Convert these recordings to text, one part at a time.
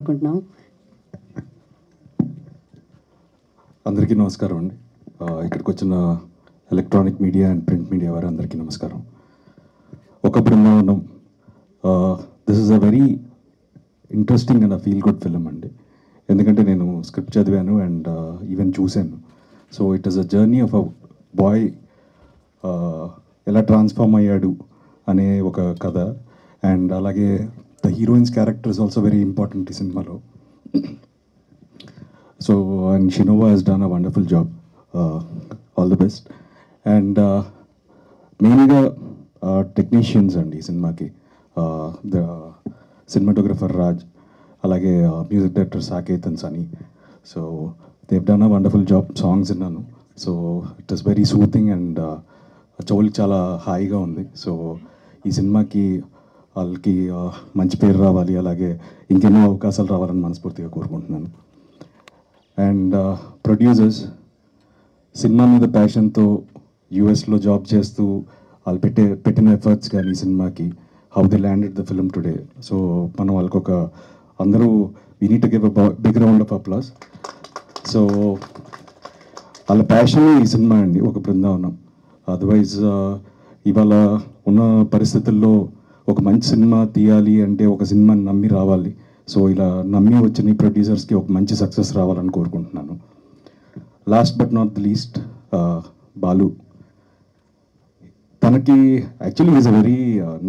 అనుకుంటున్నాం. అందరికీ నమస్కారం అండి. ఇక్కడికి వచ్చిన electronic media and print media వారు అందరికీ నమస్కారం. Oka Brindavanam this is a very interesting and feel good film అండి. ఎందుకంటే నేను స్క్రిప్ట్ చదివాను అండ్ ఈవెన్ చూశాను. So it is a journey of a boy ఎలా ట్రాన్స్ఫార్మ్ అయ్యాడు అనే ఒక కథ. అండ్ అలాగే the heroine's character is also very important ఈ సినిమాలో. So, and Shinova has done a wonderful job. All the best. And mainly technicians and ఈ సినిమాకి the cinematographer Raj, అలాగే music director Saketh and Sunny. So they've done a wonderful job. Songs విన్నాను. So it is very soothing and చెవులకి చాలా హాయిగా ఉంది. So ఈ సినిమాకి వాళ్ళకి మంచి పేరు రావాలి, అలాగే ఇంకెన్నో అవకాశాలు రావాలని మనస్ఫూర్తిగా కోరుకుంటున్నాను. అండ్ ప్రొడ్యూసర్స్ సినిమా మీద ప్యాషన్తో యూఎస్లో జాబ్ చేస్తూ వాళ్ళు పెట్టిన ఎఫర్ట్స్ కానీ ఈ సినిమాకి how they landed the film today. So మనం వాళ్ళకి ఒక అందరూ we need to give a big round of applause. So వాళ్ళ ప్యాషన్ ఈ సినిమా అండి, ఒక బృందావనం. అదర్వైజ్ ఇవాళ ఉన్న పరిస్థితుల్లో ఒక మంచి సినిమా తీయాలి అంటే ఒక సినిమాని నమ్మి రావాలి. సో ఇలా నమ్మి వచ్చిన ఈ ప్రొడ్యూసర్స్కి ఒక మంచి సక్సెస్ రావాలని కోరుకుంటున్నాను. Last but not the least Balu. తనకి యాక్చువల్లీ ఈజ్ అ వెరీ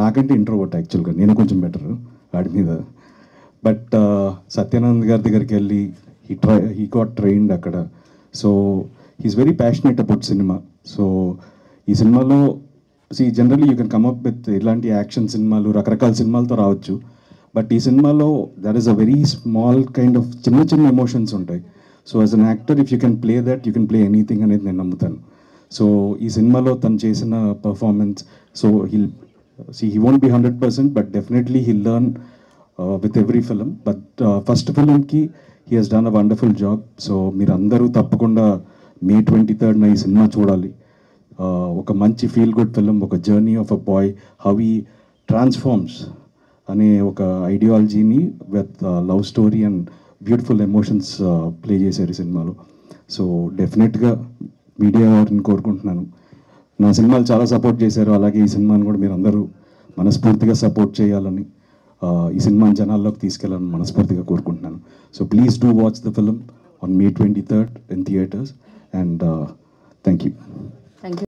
నాకంటే ఇంట్రోవర్ట్ యాక్చువల్గా, నేను కొంచెం బెటర్ వాడి మీద. బట్ సత్యానంద్ గారి దగ్గరికి వెళ్ళి హీ గాట్ ట్రైన్డ్ అక్కడ. So he is very passionate about cinema. So ఈ సినిమాలో generally you can come up with ఇలాంటి యాక్షన్ సినిమాలు రకరకాల సినిమాలతో రావచ్చు. బట్ ఈ సినిమాలో there is a very small kind of చిన్న చిన్న ఎమోషన్స్ ఉంటాయి. So as an actor if you can play that you can play anything అనేది నేను నమ్ముతాను. సో ఈ సినిమాలో తను చేసిన performance, so he won't be 100%, but definitely he learn with every film. But first ఫిలింకి he has done a wonderful job. So మీరు అందరూ తప్పకుండా May 23rd ఈ సినిమా చూడాలి. ఒక మంచి ఫీల్ గుడ్ ఫిలిం, ఒక journey of a boy how he transforms అనే ఒక ఐడియాలజీని with love story and beautiful emotions play చేశారు ఈ సినిమాలో. సో డెఫినెట్గా మీడియా వారిని కోరుకుంటున్నాను, నా సినిమాలు చాలా సపోర్ట్ చేశారు, అలాగే ఈ సినిమాని కూడా మీరు అందరూ మనస్ఫూర్తిగా సపోర్ట్ చేయాలని, ఈ సినిమాని జనాల్లోకి తీసుకెళ్ళాలని మనస్ఫూర్తిగా కోరుకుంటున్నాను. So please do watch the film on May 23rd in theaters, and thank you.